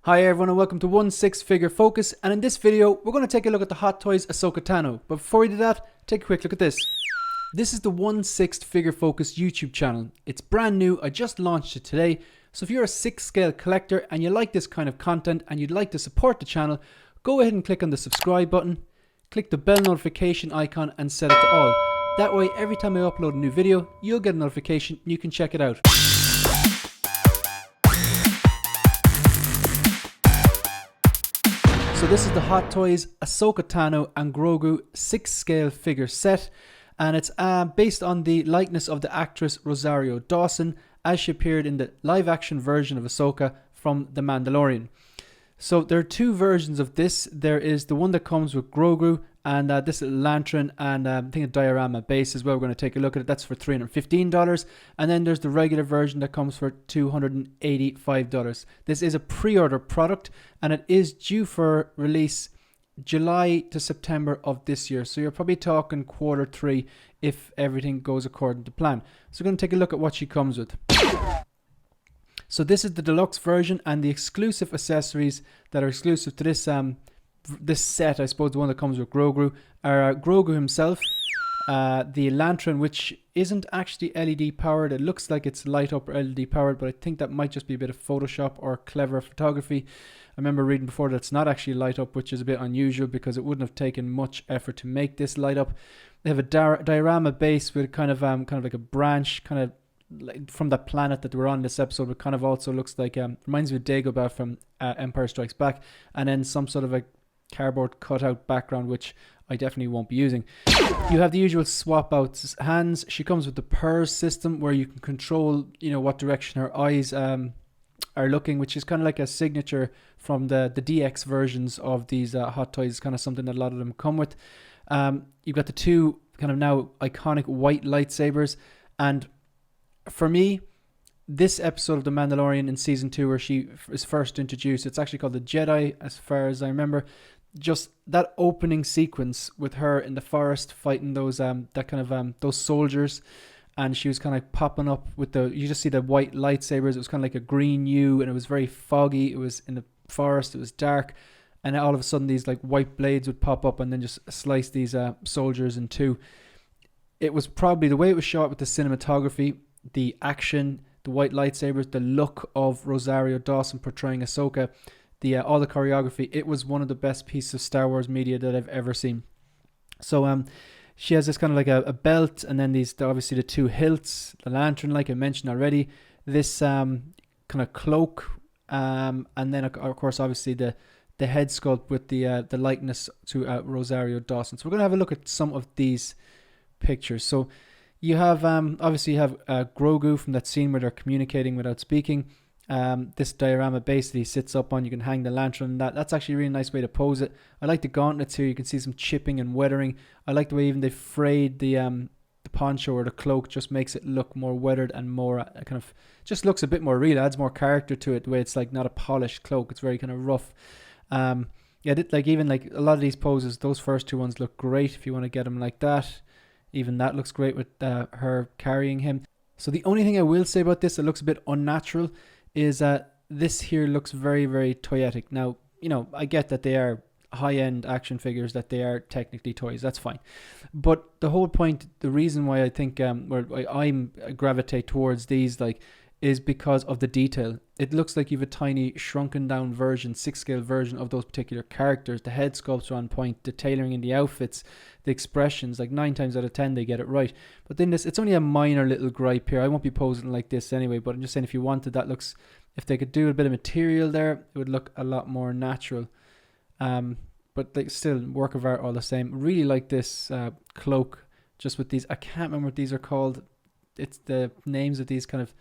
Hi everyone and welcome to 1/6 Figure Focus, and in this video we're going to take a look at the Hot Toys Ahsoka Tano. But before we do that, take a quick look at this. This is the 1/6 Figure Focus YouTube channel. It's brand new, I just launched it today, so if you're a 6 scale collector and you like this kind of content and you'd like to support the channel, go ahead and click on the subscribe button, click the bell notification icon and set it to all. That way every time I upload a new video, you'll get a notification and you can check it out. So this is the Hot Toys Ahsoka Tano And Grogu 6 scale figure set, and it's based on the likeness of the actress Rosario Dawson as she appeared in the live action version of Ahsoka from The Mandalorian. So there are two versions of this. There is the one that comes with Grogu and this little lantern and I think a diorama base as well. We're going to take a look at it. That's for $315. And then there's the regular version that comes for $285. This is a pre-order product and it is due for release July to September of this year. So you're probably talking Q3 if everything goes according to plan. So we're going to take a look at what she comes with. So this is the deluxe version, and the exclusive accessories that are exclusive to this this set, I suppose the one that comes with Grogu, are Grogu himself, the lantern, which isn't actually LED powered. It looks like it's light up LED powered, but I think that might just be a bit of Photoshop or clever photography. I remember reading before that it's not actually light up, which is a bit unusual because it wouldn't have taken much effort to make this light up. They have a diorama base with kind of like a branch, kind of from that planet that we're on this episode. It kind of also looks like reminds me of Dagobah from Empire Strikes Back, and then some sort of a cardboard cutout background, which I definitely won't be using. You have the usual swap out hands. She comes with the purse system where you can control, what direction her eyes are looking, which is kind of like a signature from the DX versions of these Hot Toys. Kind of something that a lot of them come with. You've got the two kind of now iconic white lightsabers, and for me, this episode of The Mandalorian in season 2 where she is first introduced, it's actually called The Jedi as far as I remember. Just that opening sequence with her in the forest fighting those those soldiers, and she was kind of like popping up with you just see the white lightsabers. It was kind of like a green hue and it was very foggy. It was in the forest, it was dark, and all of a sudden these like white blades would pop up and then just slice these soldiers in two. It was probably the way it was shot with the cinematography, the action, the white lightsabers, the look of Rosario Dawson portraying Ahsoka, all the choreography. It was one of the best pieces of Star Wars media that I've ever seen. So she has this kind of like a belt, and then obviously the two hilts, the lantern like I mentioned already, this kind of cloak, and then of course obviously the head sculpt with the likeness to Rosario Dawson. So we're going to have a look at some of these pictures. So you have obviously you have Grogu from that scene where they're communicating without speaking. This diorama base that he sits up on, you can hang the lantern. That's actually a really nice way to pose it. I like the gauntlets here. You can see some chipping and weathering. I like the way even they frayed the poncho or the cloak. Just makes it look more weathered and more kind of just looks a bit more real. Adds more character to it. The way it's like not a polished cloak. It's very kind of rough. Even like a lot of these poses, those first two ones look great if you want to get them like that. Even that looks great with her carrying him. So the only thing I will say about this that looks a bit unnatural is that this here looks very, very toyetic. Now, I get that they are high-end action figures, that they are technically toys. That's fine. But the whole point, the reason why I think where I gravitate towards these is because of the detail. It looks like you have a tiny shrunken down version, 6 scale version of those particular characters. The head sculpts are on point, the tailoring in the outfits, the expressions, like 9 times out of 10 they get it right. But then it's only a minor little gripe here. I won't be posing like this anyway, but I'm just saying if you wanted if they could do a bit of material there, it would look a lot more natural. But still work of art all the same. Really like this cloak just with these, I can't remember what these are called. It's the names of these kind of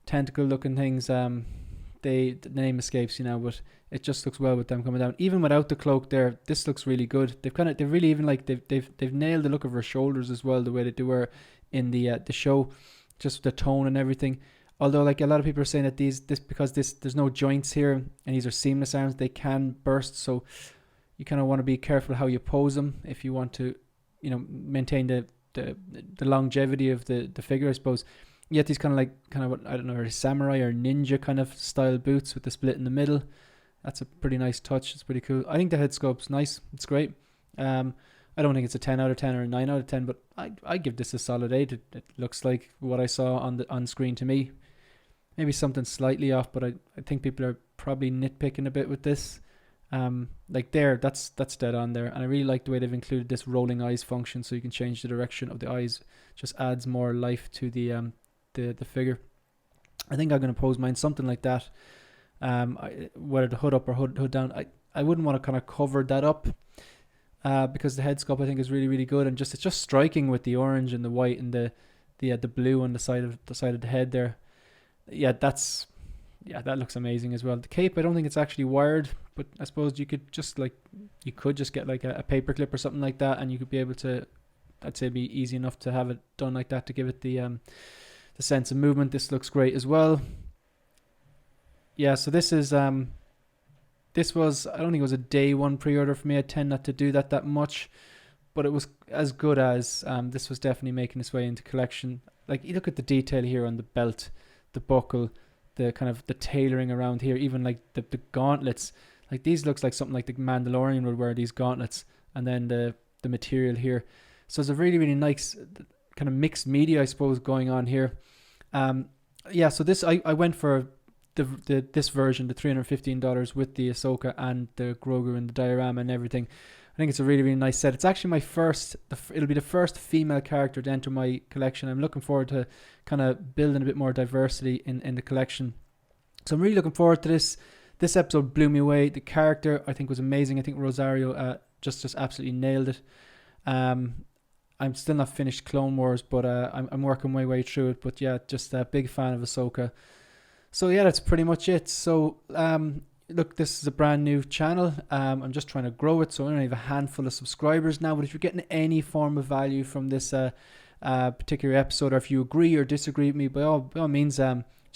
tentacle looking things. The name escapes but it just looks well with them coming down. Even without the cloak there, this looks really good. They've really even they've nailed the look of her shoulders as well, the way they do her in the show, just the tone and everything. Although a lot of people are saying that because there's no joints here and these are seamless arms, they can burst. So you kind of want to be careful how you pose them if you want to maintain the longevity of the figure, I suppose. You get these kind of I don't know, samurai or ninja kind of style boots with the split in the middle. That's a pretty nice touch. It's pretty cool. I think the head sculpt's nice. It's great. I don't think it's a 10 out of 10 or a 9 out of 10, but I give this a solid 8. It looks like what I saw on screen to me. Maybe something slightly off, but I think people are probably nitpicking a bit with this. Like there, that's dead on there. And I really like the way they've included this rolling eyes function, so you can change the direction of the eyes. Just adds more life to the figure. I think I'm going to pose mine something like that. Whether the hood up or hood down, I wouldn't want to kind of cover that up. Because the head sculpt I think is really, really good, and it's just striking with the orange and the white and the blue on the side of the head there. That looks amazing as well. The cape, I don't think it's actually wired, but I suppose you could just get like a paper clip or something like that, and you could be able to, I'd say, be easy enough to have it done like that to give it the sense of movement. This looks great as well. Yeah, so this is this was, I don't think it was a day one pre-order for me. I tend not to do that much, but it was as good as this was definitely making its way into collection. Like, you look at the detail here on the belt, the buckle, the kind of the tailoring around here, even like the gauntlets. Like, these looks like something like the Mandalorian would wear, these gauntlets, and then the material here. So it's a really, really nice kind of mixed media, I suppose, going on here. So this I went for this version, the $315 with the Ahsoka and the Grogu and the diorama and everything. I think it's a really, really nice set. It's actually my first, it'll be the first female character to enter my collection. I'm looking forward to kind of building a bit more diversity in the collection. So I'm really looking forward to this. This episode blew me away. The character, I think, was amazing. I think Rosario just absolutely nailed it. I'm still not finished Clone Wars, but I'm working my way through it. But yeah, just a big fan of Ahsoka. So yeah, that's pretty much it. So look, this is a brand new channel. I'm just trying to grow it, so I only have a handful of subscribers now. But if you're getting any form of value from this particular episode, or if you agree or disagree with me, by all means,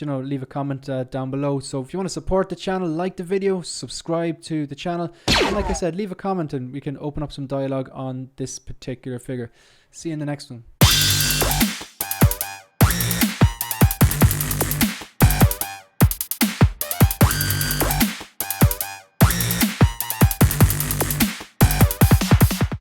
leave a comment down below. So if you want to support the channel, like the video, subscribe to the channel, and like I said, leave a comment and we can open up some dialogue on this particular figure. See you in the next one.